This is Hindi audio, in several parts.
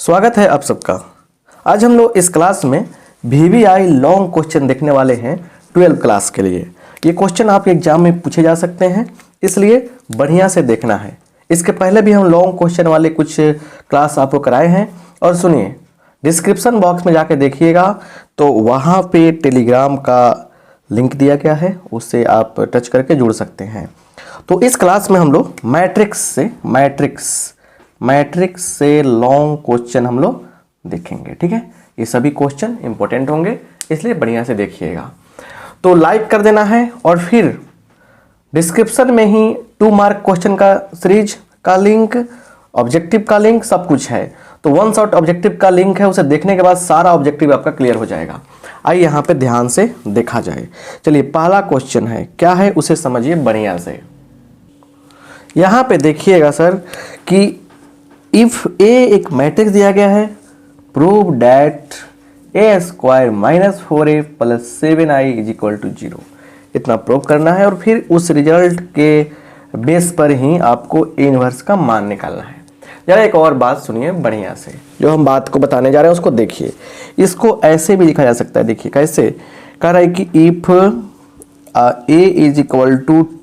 स्वागत है आप सबका। आज हम लोग इस क्लास में VVI लॉन्ग क्वेश्चन देखने वाले हैं 12 क्लास के लिए। ये क्वेश्चन आपके एग्जाम में पूछे जा सकते हैं, इसलिए बढ़िया से देखना है। इसके पहले भी हम लॉन्ग क्वेश्चन वाले कुछ क्लास आपको कराए हैं। और सुनिए, डिस्क्रिप्शन बॉक्स में जाके देखिएगा तो वहाँ पे टेलीग्राम का लिंक दिया गया है, उससे आप टच करके जुड़ सकते हैं। तो इस क्लास में हम लोग मैट्रिक्स से लॉन्ग क्वेश्चन हम लोग देखेंगे। ठीक है, ये सभी क्वेश्चन इंपॉर्टेंट होंगे, इसलिए बढ़िया से देखिएगा। तो लाइक कर देना है और फिर डिस्क्रिप्शन में ही 2 मार्क क्वेश्चन का सीरीज का लिंक, ऑब्जेक्टिव का लिंक, सब कुछ है। तो 1 शॉट ऑब्जेक्टिव का लिंक है, उसे देखने के बाद सारा ऑब्जेक्टिव आपका क्लियर हो जाएगा। आइए यहाँ पे ध्यान से देखा जाए। चलिए, पहला क्वेश्चन है, क्या है उसे समझिए बढ़िया से। यहाँ पे देखिएगा सर कि इफ ए एक मैट्रिक्स दिया गया है, prove that a² - 4a + 7i = 0। इतना प्रूव करना है और फिर उस रिजल्ट के बेस पर ही आपको ए इनवर्स का मान निकालना है। जरा एक और बात सुनिए बढ़िया से, जो हम बात को बताने जा रहे हैं उसको देखिए। इसको ऐसे भी लिखा जा सकता है, देखिए कैसे कह रहा है कि इफ a =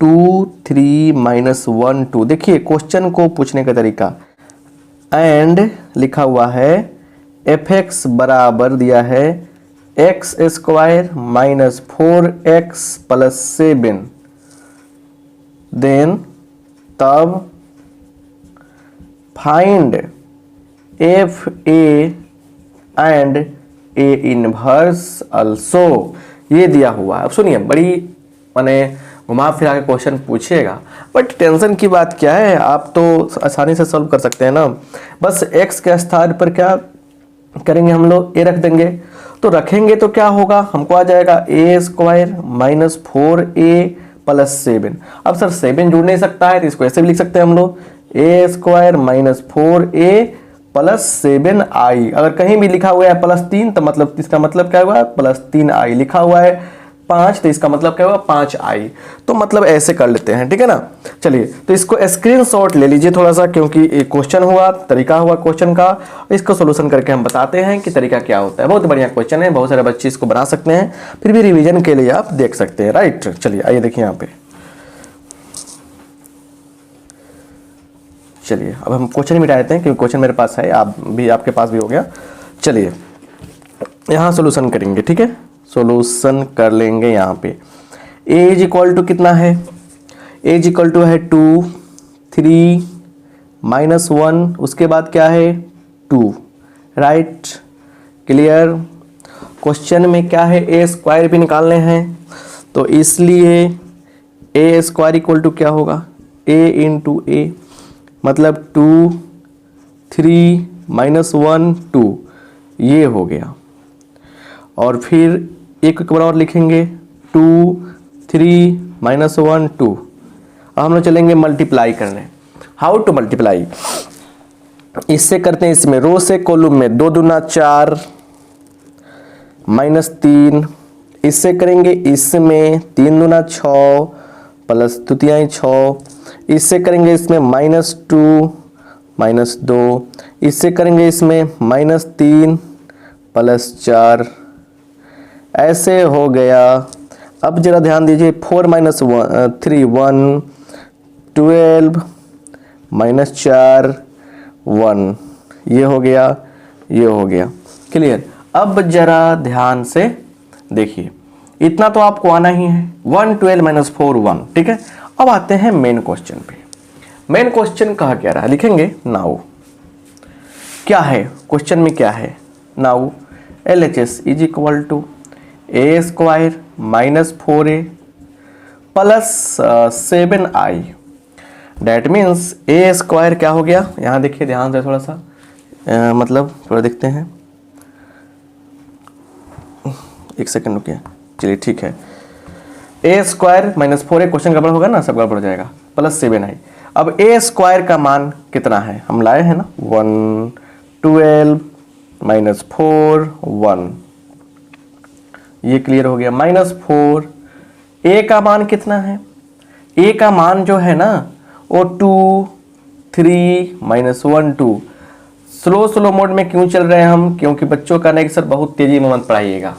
2, 3 - 1, 2। देखिए क्वेश्चन को पूछने का तरीका, एंड लिखा हुआ है fx बराबर दिया है x² - 4x + 7, देन तब find fa and a inverse also. ये दिया हुआ है। अब सुनिए, बड़ी माने घुमा फिरा के क्वेश्चन पूछिएगा, बट टेंशन की बात क्या है, आप तो आसानी से सॉल्व कर सकते हैं ना। बस x के स्थान पर क्या करेंगे, हम लोग a रख देंगे। तो रखेंगे तो क्या होगा, हमको आ जाएगा a² - 4a + 7। अब सर 7 जुड़ नहीं सकता है, तो इसको ऐसे भी लिख सकते हैं हम लोग, a² - 4a + 7i। अगर कहीं भी लिखा हुआ है +3 तो मतलब इसका मतलब क्या हुआ, +3i। लिखा हुआ है 5 तो इसका मतलब क्या हुआ, 5i। तो मतलब ऐसे कर लेते हैं, ठीक है ना। चलिए, तो इसको स्क्रीनशॉट ले लीजिए थोड़ा सा, क्योंकि एक क्वेश्चन हुआ, तरीका हुआ क्वेश्चन का। इसको सोल्यूशन करके हम बताते हैं कि तरीका क्या होता है। बहुत बढ़िया क्वेश्चन है, बहुत सारे बच्चे इसको बना सकते हैं, फिर भी रिवीजन के लिए आप देख सकते हैं। राइट, चलिए आइए देखिए यहाँ पे। चलिए अब हम क्वेश्चन मिटा देते हैं, क्योंकि क्वेश्चन मेरे पास है, आपके पास भी हो गया। चलिए यहाँ सोल्यूशन करेंगे, ठीक है, सोल्यूशन कर लेंगे। यहाँ पे a = कितना है, a = है 2, 3 - 1, उसके बाद क्या है 2। Right, clear. क्वेश्चन में क्या है, a² भी निकालने हैं, तो इसलिए a² = क्या होगा, a × a, मतलब 2, 3 - 1, 2, ये हो गया। और फिर एक बार और लिखेंगे 2, 3 - 1, 2। अब हम लोग चलेंगे मल्टीप्लाई करने। हाउ टू मल्टीप्लाई, इससे करते हैं, इसमें रो से कॉलम में 2 दूना 4 -3। इससे करेंगे इसमें 3 दूना 6 + 2 तिहाई 6। इससे करेंगे इसमें -2 -2। इससे करेंगे इसमें -3 + 4। ऐसे हो गया। अब जरा ध्यान दीजिए, 4 - 3 1, 12 - 4 1, ये हो गया, ये हो गया। क्लियर। अब जरा ध्यान से देखिए, इतना तो आपको आना ही है, 1 12 - 4 1, ठीक है। अब आते हैं मेन क्वेश्चन पे। मेन क्वेश्चन कहा क्या रहा, लिखेंगे नाउ क्या है क्वेश्चन में, क्या है now LHS = a² - 4a + 7i। That means a² क्या हो गया, यहाँ देखिए ध्यान से थोड़ा सा, मतलब थोड़ा देखते हैं, एक सेकंड रुकिए। चलिए ठीक है, a² - 4a, क्वेश्चन गड़बड़ होगा ना, सब गड़बड़ हो जाएगा, + 7i। अब a² का मान कितना है, हम लाए हैं ना, 1 12 - 4 1, ये क्लियर हो गया। -4, a का मान कितना है, a का मान जो है ना वो 2 3 - 1 2, स्लो स्लो मोड में क्यों चल रहे हैं हम, क्योंकि बच्चों का नहीं सर बहुत तेजी में मत पढ़ाइएगा।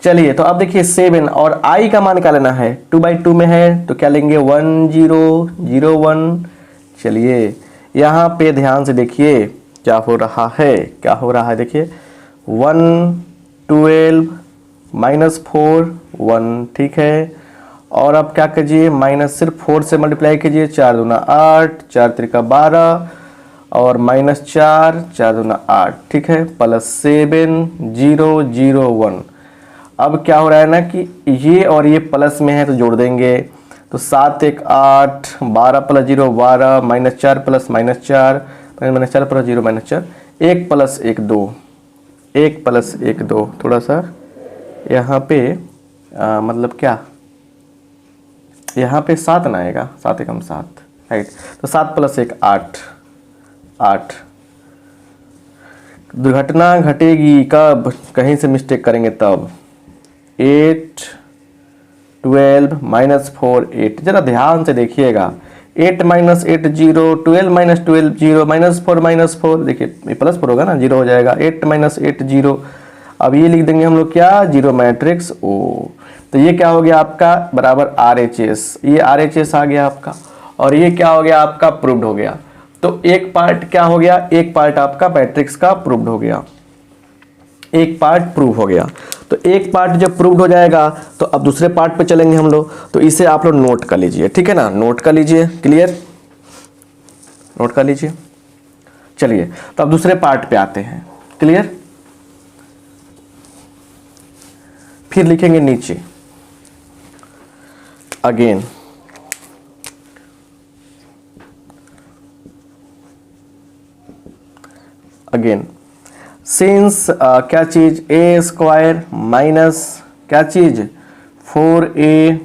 चलिए तो अब देखिए 7 और आई का मान क्या लेना है, 2/2 में है तो क्या लेंगे 1 0 0 1। चलिए यहाँ पे ध्यान से देखिए क्या हो रहा है, क्या हो रहा है देखिए 1 12 -4 1, ठीक है। और अब क्या कीजिए माइनस सिर्फ 4 से मल्टीप्लाई कीजिए, 4 दूना 8 4 त्रिका 12 और -4 4 दूना 8, ठीक है, +7 0 0 1। अब क्या हो रहा है ना कि ये और ये प्लस में है तो जोड़ देंगे, तो 7 1 8 12 + 0 12 -4 + -4 -4 + 0 -4 1 + 1 2 1 + 1 2। थोड़ा सा यहाँ पे मतलब क्या यहाँ पे 7 ना आएगा, 7 एकम 7, राइट। तो 7 + 1 8 8। दुर्घटना घटेगी कब, कहीं से मिस्टेक करेंगे तब। 8 12 -4 8, जरा ध्यान से देखिएगा। 8 - 8 0, 12 - 12 0, -4 -4, देखिए ये +4 होगा ना, 0 हो जाएगा। 8 - 8 0। अब ये लिख देंगे हम लोग क्या, 0 मैट्रिक्स ओ। तो ये क्या हो गया आपका बराबर RHS, ये RHS आ गया आपका, और ये क्या हो गया आपका प्रूव्ड हो गया। तो एक पार्ट क्या हो गया, एक पार्ट आपका मैट्रिक्स का प्रूव्ड हो गया, एक पार्ट प्रूव हो गया। तो एक पार्ट जब प्रूव्ड हो जाएगा तो अब दूसरे पार्ट पे चलेंगे हम लोग, तो इसे आप लोग नोट कर लीजिए, ठीक है ना, नोट कर लीजिए, क्लियर, नोट कर लीजिए। चलिए तो अब दूसरे पार्ट पे आते हैं, क्लियर। फिर लिखेंगे नीचे अगेन सिंस क्या चीज a² माइनस क्या चीज 4a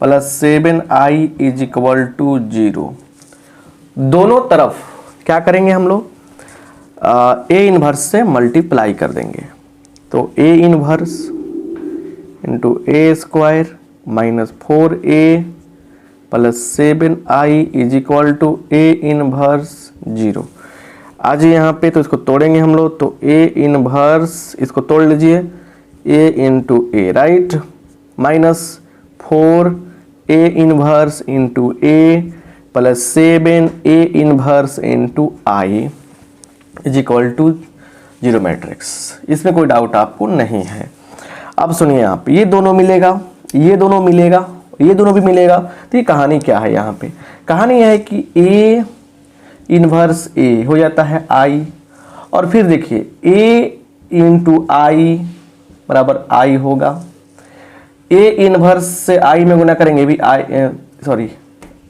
+ 7i = 0। दोनों तरफ क्या करेंगे हम लोग, a इनवर्स से मल्टीप्लाई कर देंगे। तो a inverse into a² minus 4a + 7i = a inverse 0। आज यहाँ पे तो इसको तोड़ेंगे हम लोग, तो a इनवर्स इसको तोड़ लीजिए, a into A, right, minus 4a inverse into a + 7a inverse into i = 0 matrix. इसमें कोई डाउट आपको नहीं है। अब सुनिए आप, ये दोनों मिलेगा, ये दोनों मिलेगा, ये दोनों भी मिलेगा। तो ये कहानी क्या है, यहाँ पे कहानी है कि a इनवर्स a हो जाता है i, और फिर देखिए a इंटू i बराबर i होगा। a इनवर्स से i में गुना करेंगे भी i, सॉरी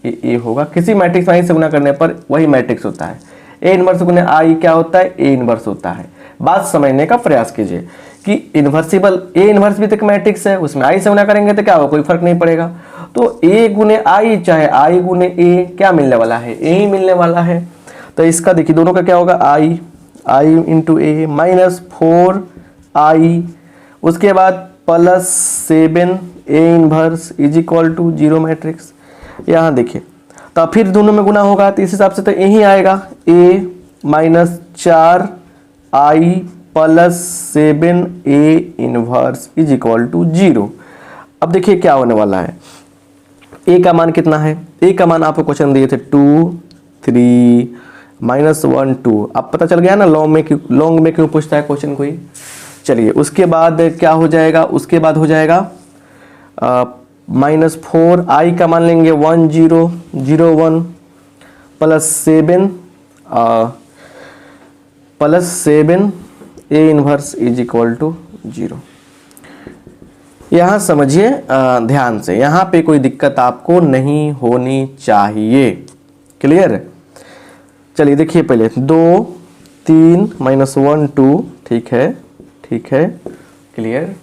a होगा, किसी मैट्रिक्स में i से गुना करने पर वही मैट्रिक्स होता है। a इनवर्स गुने i क्या होता है, a इनवर्स होता है। बात समझने का प्रयास कीजिए कि इन्वर्सिबल a इनवर्स भी तो एक मैट्रिक्स है, उसमें i से गुना करेंगे तो क्या होगा, कोई फर्क नहीं पड़ेगा। तो a गुने i चाहे i गुने a क्या मिलने वाला है, a ही मिलने वाला है। तो इसका देखिए दोनों का क्या होगा, i into a minus 4i, उसके बाद +7a इनवर्स = 0 मैट्रिक्स। यहाँ देखिए तो फिर दोनों में गुना होगा, तो इस हिसाब से तो यही आएगा a minus 4i + 7a inverse = 0। अब देखिए क्या होने वाला है, a का मान कितना है, a का मान आपको क्वेश्चन दिए थे 2 3 -1 2। अब पता चल गया ना लॉन्ग में क्यों पूछता है क्वेश्चन कोई। चलिए उसके बाद क्या हो जाएगा, उसके बाद हो जाएगा -4 i का मान लेंगे 1 0 0 1 +7 a इनवर्स = 0। यहाँ समझिए ध्यान से, यहाँ पे कोई दिक्कत आपको नहीं होनी चाहिए, क्लियर। चलिए देखिए पहले 2 3 -1 2, ठीक है, ठीक है, क्लियर।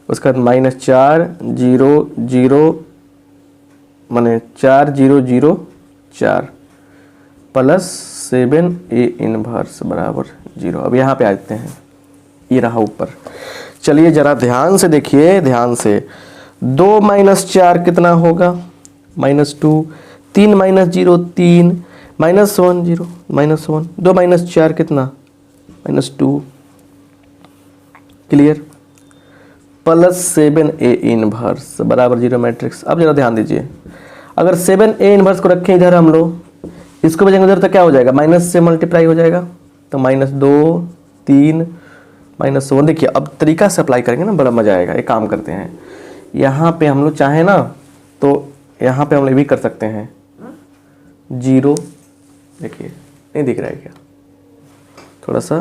उसके बाद -4 0 0 माने 4 0 0 4 +7a इनवर्स बराबर 0। अब यहाँ पे आते हैं, ये रहा ऊपर। चलिए जरा ध्यान से देखिए, ध्यान से 2 - 4 कितना होगा, -2, 3 - 0 3 -1 0 -1 2 -4 कितना -2 क्लियर +7A इनवर्स बराबर 0 मैट्रिक्स। अब जरा ध्यान दीजिए, अगर 7A इनवर्स को रखें इधर हम लोग, इसको भेजेंगे उधर तो क्या हो जाएगा, माइनस से मल्टीप्लाई हो जाएगा, तो -2 3 -1। देखिए अब तरीका से अप्लाई करेंगे ना, बड़ा मजा आएगा। एक काम करते हैं, यहाँ पे हम लोग चाहें ना तो यहाँ पे हम लोग भी कर सकते हैं 0। देखिए नहीं दिख रहा है क्या, थोड़ा सा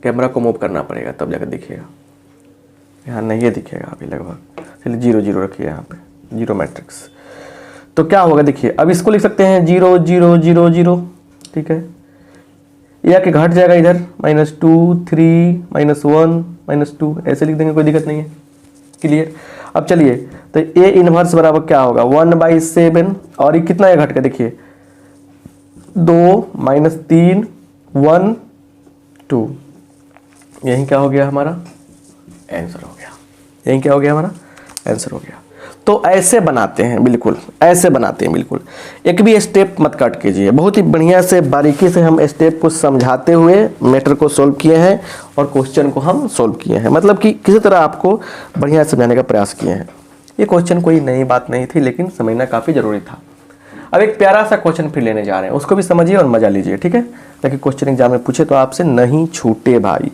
कैमरा को मूव करना पड़ेगा तब जाकर दिखेगा, यहाँ नहीं है दिखेगा अभी लगभग। चलिए 0 0 रखिए यहाँ पे 0 मैट्रिक्स। तो क्या होगा देखिए, अब इसको लिख सकते हैं 0 0 0 0, ठीक है, या कि घट जाएगा इधर -2 3 -1 -2 ऐसे लिख देंगे, कोई दिक्कत नहीं है। क्लियर। अब चलिए तो A इनवर्स बराबर क्या होगा 1/7, और ये कितना है घट के देखिए 2 -3 1 2, यही क्या हो गया हमारा आंसर हो गया, यही क्या हो गया हमारा आंसर हो गया। तो ऐसे बनाते हैं, बिल्कुल ऐसे बनाते हैं, बिल्कुल एक भी स्टेप मत कट कीजिए, बहुत ही बढ़िया से बारीकी से हम स्टेप को समझाते हुए मैटर को सोल्व किए हैं और क्वेश्चन को हम सोल्व किए हैं, मतलब कि किसी तरह आपको बढ़िया समझाने का प्रयास किए हैं। ये क्वेश्चन कोई नई बात नहीं थी, लेकिन समझना काफ़ी ज़रूरी था। अब एक प्यारा सा क्वेश्चन फिर लेने जा रहे हैं, उसको भी समझिए और मजा लीजिए, ठीक है, ताकि क्वेश्चन एग्जाम में पूछे तो आपसे नहीं छूटे भाई।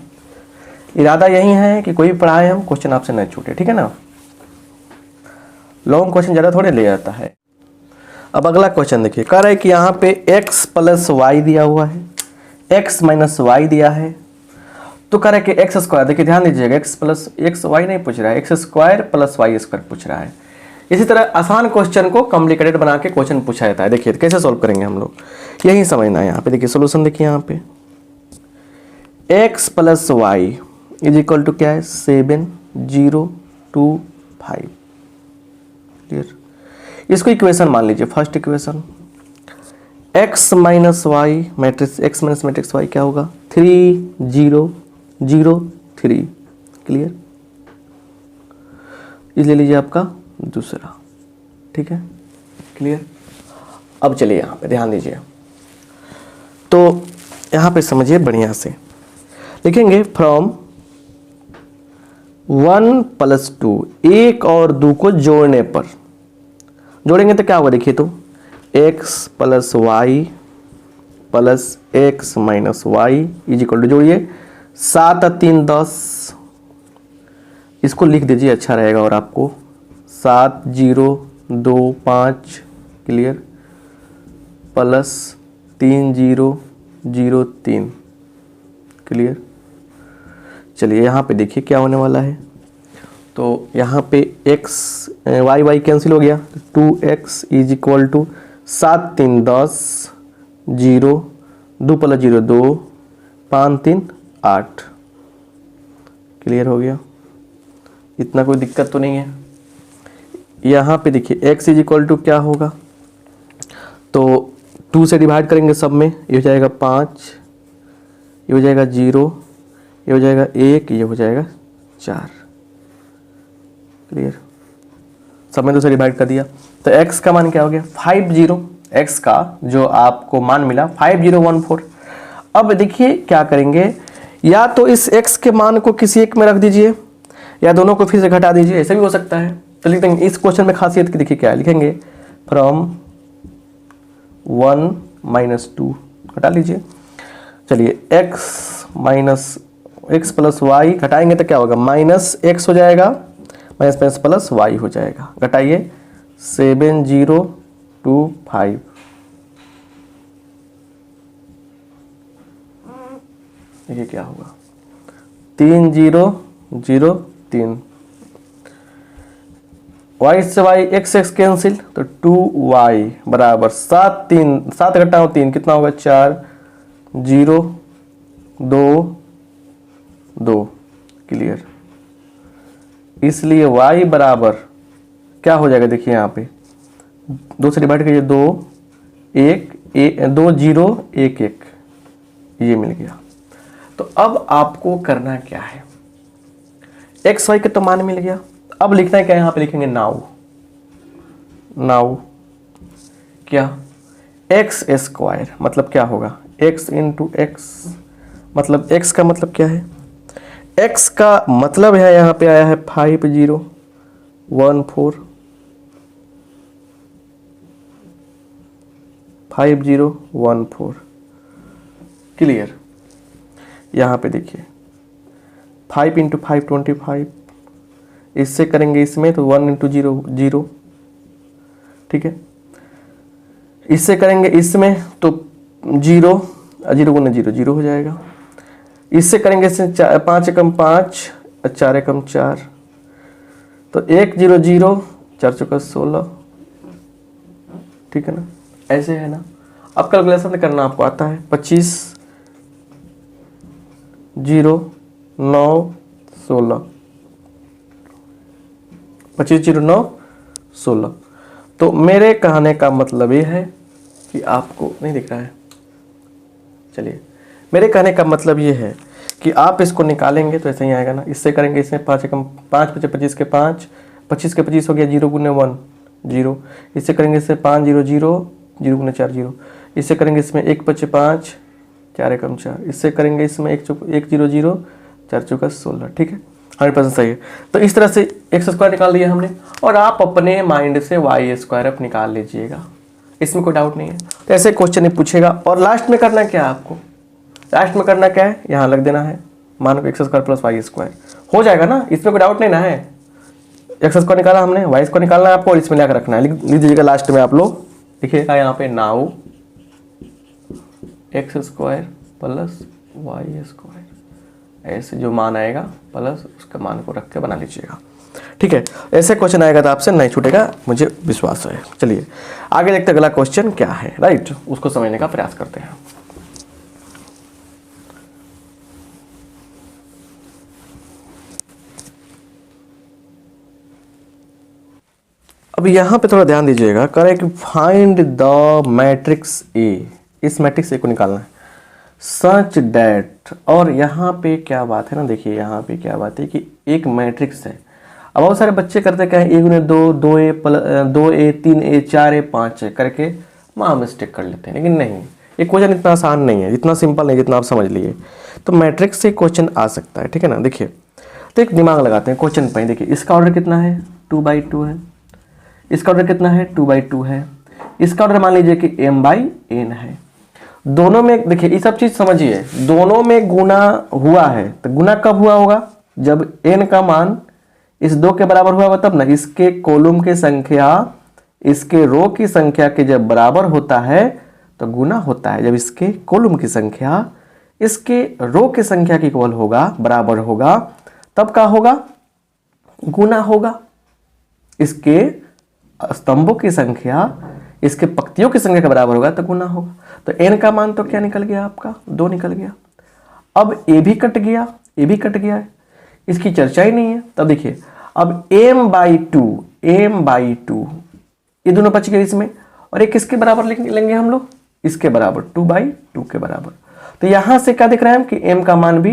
इरादा यही है कि कोई भी पढ़ाए हम क्वेश्चन आपसे नहीं छूटे, ठीक है ना। लॉन्ग क्वेश्चन ज़्यादा थोड़े ले जाता है। अब अगला क्वेश्चन देखिए, कह रहा है कि यहाँ पे x + y दिया हुआ है, x - y दिया है, तो कह रहा है कि x स्क्वायर, देखिए ध्यान दीजिएगा, x y नहीं पूछ रहा है, x² + y² पूछ रहा है। इसी तरह आसान क्वेश्चन को कॉम्प्लिकेटेड बना के क्वेश्चन पूछा जाता है। देखिए कैसे सॉल्व करेंगे हम लोग, यही समझना है। यहाँ पे देखिए सोल्यूशन देखिए, यहाँ पे x + y = क्या है 7 0 2 5। क्लियर। इसको इक्वेशन मान लीजिए, first equation x - y matrix x - matrix y क्या होगा 3 0 0 3। क्लियर। इस ले लीजिए आपका दूसरा, ठीक है, क्लियर। अब चलिए यहाँ पे ध्यान दीजिए, तो यहाँ पे समझिए बढ़िया से लिखेंगे फ्रॉम 1 + 2, 1 और 2 को जोड़ने पर, जोड़ेंगे तो क्या होगा देखिए, तो x + y + x - y = जोड़िए 7 और 3 10, इसको लिख दीजिए अच्छा रहेगा, और आपको 7 0 2 5 क्लियर +3 0 0 3 क्लियर। चलिए यहाँ पे देखिए क्या होने वाला है, तो यहाँ पे y कैंसिल हो गया, 2x = 7 3 10 0 2 + 0 2 5 3 8। क्लियर हो गया, इतना कोई दिक्कत तो नहीं है। यहाँ पे देखिए x = क्या होगा, तो 2 से डिवाइड करेंगे सब में, ये हो जाएगा 5, ये हो जाएगा 0, ये हो जाएगा 1, ये हो जाएगा 4। क्लियर, सब में 2 से डिवाइड कर दिया, तो x का मान क्या हो गया 50, x का जो आपको मान मिला 5014। अब देखिए क्या करेंगे, या तो इस x के मान को किसी एक में रख दीजिए, या दोनों को फिर से घटा दीजिए, ऐसा भी हो सकता है। तो लिख देंगे, इस क्वेश्चन में खासियत की देखिए क्या है, लिखेंगे फ्रॉम 1 - 2 घटा लीजिए। चलिए x + y घटाएंगे तो क्या होगा -x हो जाएगा, -+ y हो जाएगा, घटाइए 7 0 2 5। देखिए क्या होगा 3 0 0 3, y से y x कैंसिल, तो 2y बराबर 7 3 7 घटाओ 3 कितना होगा 4 0 2 2। क्लियर। इसलिए y बराबर क्या हो जाएगा देखिए, यहाँ पे 2 से डिवाइड करिए 2 1 2 0 1 1, ये मिल गया। तो अब आपको करना क्या है, x y का तो मान मिल गया, अब लिखना है क्या, यहाँ पे लिखेंगे नाउ। नाउ क्या एक्स स्क्वायर मतलब क्या होगा, एक्स इंटू एक्स, मतलब एक्स का मतलब क्या है, एक्स का मतलब है यहाँ पे आया है 5014 5014। क्लियर। यहाँ पे देखिए 5 इंटू 5 25, इससे करेंगे इसमें तो 1 इंटू 0 0, ठीक है। इससे करेंगे इसमें तो 0 0 गुना 0 0 हो जाएगा। इससे करेंगे इससे 5 एकम 5 4 एकम 4, तो 1 0 0 4 चौका 16, ठीक है ना, ऐसे है ना। अब कैलकुलेशन करना आपको आता है, 25 0 9 16, 25 0 9 16। तो मेरे कहने का मतलब ये है कि आपको नहीं दिख रहा है, चलिए, मेरे कहने का मतलब ये है कि आप इसको निकालेंगे तो ऐसे ही आएगा ना। इससे करेंगे इसमें 5 एकम 5 25 25 के 5 25 के 25 हो गया 0 गुने 1 0। इससे करेंगे इससे 5 0 0 0 गुने 4 0। इससे करेंगे इसमें 1 5 5 4 एकम 4। इससे करेंगे इसमें 1 0 0 4 चौका 16, ठीक है, 100% सही है। तो इस तरह से एक्स स्क्वायर निकाल लिया हमने, और आप अपने माइंड से वाई स्क्वायर अब निकाल लीजिएगा, इसमें कोई डाउट नहीं है। तो ऐसे क्वेश्चन ही पूछेगा। और लास्ट में करना क्या है आपको, लास्ट में करना क्या है, यहाँ लग देना है मान को X square plus Y square, हो जाएगा ना, इसमें कोई डाउट नहीं ना है। एक्स स्क्वायर निकाला हमने, वाई स्क्वायर निकालना है आपको, और इसमें लाकर रखना है। लिख दीजिएगा लास्ट में आप लोग, लिखिएगा यहाँ पे now X square plus Y square, ऐसे जो मान आएगा प्लस उसका मान को रख के बना लीजिएगा, ठीक है। ऐसे क्वेश्चन आएगा तो आपसे नहीं छूटेगा, मुझे विश्वास है। चलिए आगे देखते हैं अगला क्वेश्चन क्या है, राइट, उसको समझने का प्रयास करते हैं। अब यहाँ पे थोड़ा ध्यान दीजिएगा, कह रहे हैं कि फाइंड द मैट्रिक्स ए, इस मैट्रिक्स ए को निकालना है, सच डैट। और यहाँ पे क्या बात है ना, देखिए यहाँ पे क्या बात है कि एक मैट्रिक्स है। अब बहुत सारे बच्चे करते क्या है, 1 गुने 2 2a 2a 3a 4a 5a करके वहाँ मिस्टेक कर लेते हैं, लेकिन नहीं, ये क्वेश्चन इतना आसान नहीं है, इतना सिंपल नहीं जितना आप समझ लिए। तो मैट्रिक्स से क्वेश्चन आ सकता है, ठीक है ना। देखिए तो एक दिमाग लगाते हैं क्वेश्चन पर। देखिए इसका ऑर्डर कितना है, 2/2 है, इसका ऑर्डर कितना है, 2/2 है, इसका ऑर्डर मान लीजिए कि m/n है। दोनों में देखिए ये सब चीज समझिए, दोनों में गुना हुआ है, तो गुना कब हुआ होगा, जब n का मान इस 2 के बराबर हुआ होगा तब ना। इसके कॉलम की संख्या इसके रो की संख्या के जब बराबर होता है तो गुना होता है। जब इसके कॉलम की संख्या इसके रो की संख्या के इक्वल होगा, बराबर होगा, तब क्या होगा, गुना होगा। इसके स्तंभों की संख्या इसके पंक्तियों की संख्या के बराबर होगा तो गुना होगा। तो n का मान तो क्या निकल गया आपका, 2 निकल गया। अब a भी कट गया, a भी कट गया है, इसकी चर्चा ही नहीं है। तब देखिए अब m/2 ये दोनों बच गए इसमें, और एक किसके बराबर लेंगे हम लोग, इसके बराबर, 2/2 के बराबर। तो यहां से क्या दिख रहा है कि m का मान भी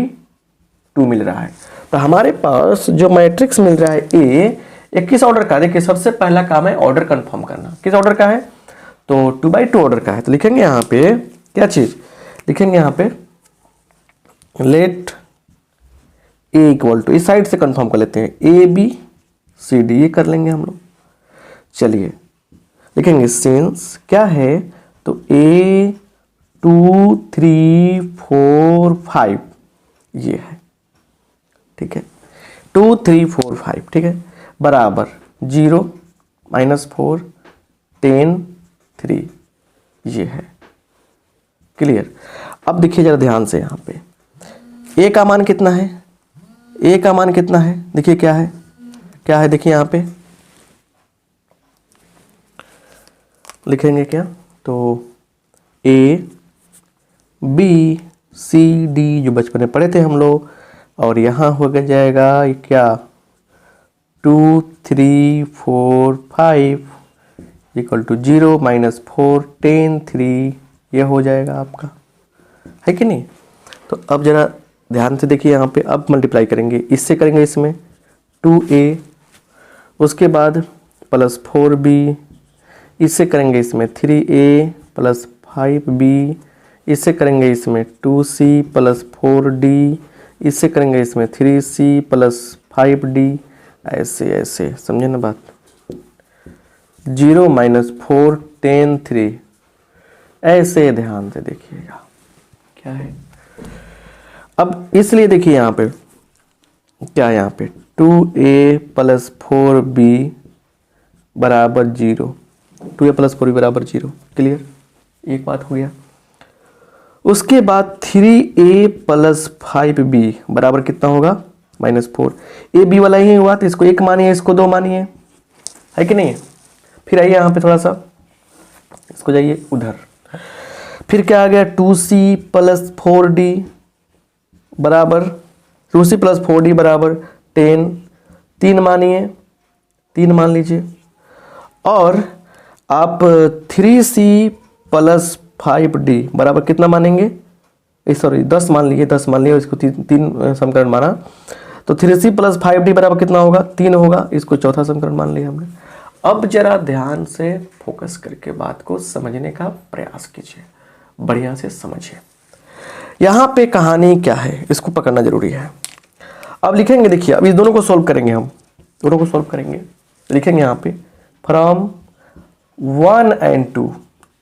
2 मिल रहा है। तो हमारे पास जो मैट्रिक्स मिल रहा है a, एक किस ऑर्डर का, देखिए सबसे पहला काम है ऑर्डर कंफर्म करना। किस ऑर्डर का है, तो 2/2 ऑर्डर का है। तो लिखेंगे यहाँ पे क्या चीज, लिखेंगे यहाँ पे लेट a इक्वल टू, इस साइड से कंफर्म कर लेते हैं, ABCD, ये कर लेंगे हम लोग। चलिए लिखेंगे सिंस क्या है, तो A 2 3 4 5 ये है, ठीक है, 2 3 4 5, ठीक है, बराबर 0 -4 10 3 ये है। क्लियर। अब देखिए जरा ध्यान से, यहाँ पे a का मान कितना है, a का मान कितना है, देखिए क्या है, क्या है, देखिए यहाँ पे लिखेंगे क्या, तो A B C D जो बचपन में पढ़े थे हम लोग, और यहाँ हो जाएगा ये क्या, 2 3 4 5 इक्वल टू 0 -4 10 3, ये हो जाएगा आपका, है कि नहीं। तो अब जरा ध्यान से देखिए यहाँ पे, अब मल्टीप्लाई करेंगे, इससे करेंगे इसमें 2a, उसके बाद +4b, इससे करेंगे इसमें 3a प्लस 5b, इससे करेंगे इसमें 2c प्लस 4d, इससे करेंगे इसमें 3c प्लस 5d, ऐसे ऐसे, समझे ना बात। 0 - 4 10 3, ऐसे ध्यान से देखिएगा क्या है। अब इसलिए देखिए यहाँ पे क्या है, यहाँ पे 2a प्लस 4b बराबर 0, 2a प्लस 4b बराबर 0, क्लियर, एक बात हो गया। उसके बाद 3a प्लस 5b बराबर कितना होगा, -4, ए बी वाला ही हुआ तो इसको 1 मानिए, इसको 2 मानिए, है कि नहीं। फिर आइए यहाँ पे थोड़ा सा इसको जाइए उधर, फिर क्या आ गया 2c प्लस 4d बराबर 2c प्लस 4d बराबर 10, 3 मानिए, 3 मान लीजिए। और आप 3c प्लस 5d बराबर कितना मानेंगे, सॉरी 10 मान लीजिए, 10 मान लिए, इसको तीन समीकरण माना, तो 3c प्लस 5d बराबर कितना होगा, 3 होगा, इसको चौथा समीकरण मान लिया हमने। अब जरा ध्यान से फोकस करके बात को समझने का प्रयास कीजिए, बढ़िया से समझिए यहाँ पे कहानी क्या है, इसको पकड़ना जरूरी है। अब लिखेंगे, देखिए अब इस दोनों को सॉल्व करेंगे, हम दोनों को सॉल्व करेंगे, लिखेंगे यहाँ पे फ्रॉम 1 and 2,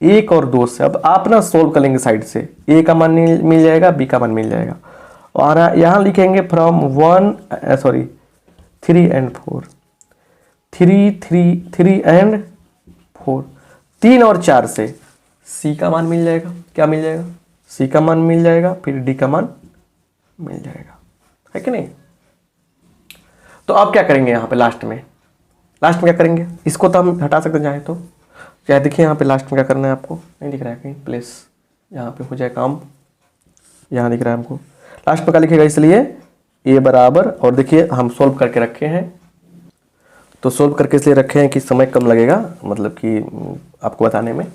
1 और 2 से। अब आप ना सोल्व कर लेंगे साइड से, ए का मान मिल जाएगा, बी का मान मिल जाएगा, और यहाँ लिखेंगे फ्रॉम 3 and 4, 3 and 4, 3 और 4 से सी का मान मिल जाएगा, क्या मिल जाएगा, सी का मान मिल जाएगा, फिर डी का मान मिल जाएगा, है कि नहीं। तो अब क्या करेंगे यहाँ पे लास्ट में क्या करेंगे, इसको तो हम हटा सकते हैं चाहे तो, चाहे देखिए यहाँ पे लास्ट में क्या करना है, आपको नहीं दिख रहा है कहीं, प्लेस यहाँ पे हो जाए काम, यहाँ दिख रहा है हमको, लास्ट में क्या लिखेगा, इसलिए ए बराबर, और देखिए हम सोल्व करके रखे हैं, तो सोल्व करके इसलिए रखे हैं कि समय कम लगेगा, मतलब कि आपको बताने में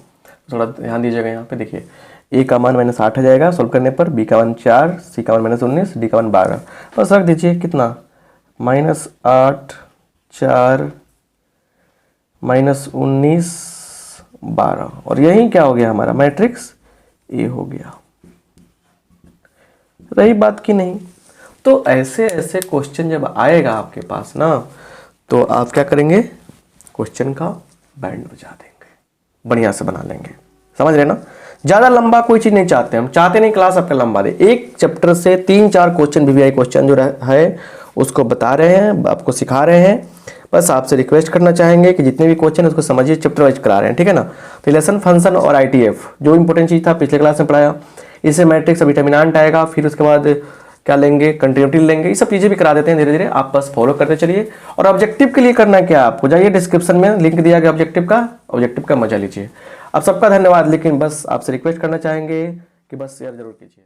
थोड़ा ध्यान दीजिएगा। यहाँ पे देखिए ए का मान -8 आ जाएगा सोल्व करने पर, बी का मान 4, सी का मान -19, डी का मान 12, बस रख दीजिए कितना, -8 4 -19 12, और यही क्या हो गया हमारा मैट्रिक्स ए हो गया। रही बात की नहीं, तो ऐसे ऐसे क्वेश्चन जब आएगा आपके पास ना, तो आप क्या करेंगे, क्वेश्चन का बैंड बजा देंगे, बढ़िया से बना लेंगे, समझ रहे ना। ज़्यादा लंबा कोई चीज़ नहीं चाहते, हम चाहते नहीं क्लास आपका लंबा दे, एक चैप्टर से 3-4 क्वेश्चन वीवीआई क्वेश्चन जो है उसको बता रहे हैं, आपको सिखा रहे हैं। बस आपसे रिक्वेस्ट करना चाहेंगे कि जितने भी क्वेश्चन है उसको समझिए, चैप्टर वाइज करा रहे हैं, ठीक है ना। रिलेशन फंक्शन और आईटीएफ जो इंपॉर्टेंट चीज़ था पिछले क्लास में पढ़ाया, इससे मैट्रिक्स और डिटरमिनेंट आएगा, फिर उसके बाद क्या लेंगे, कंटिन्यूटी लेंगे, ये सब चीज़ें भी करा देते हैं धीरे धीरे, आप बस फॉलो करते चलिए। और ऑब्जेक्टिव के लिए करना क्या, आपको जाइए डिस्क्रिप्शन में लिंक दिया गया ऑब्जेक्टिव का मजा लीजिए। आप सबका धन्यवाद, लेकिन बस आपसे रिक्वेस्ट करना चाहेंगे कि बस शेयर जरूर कीजिए।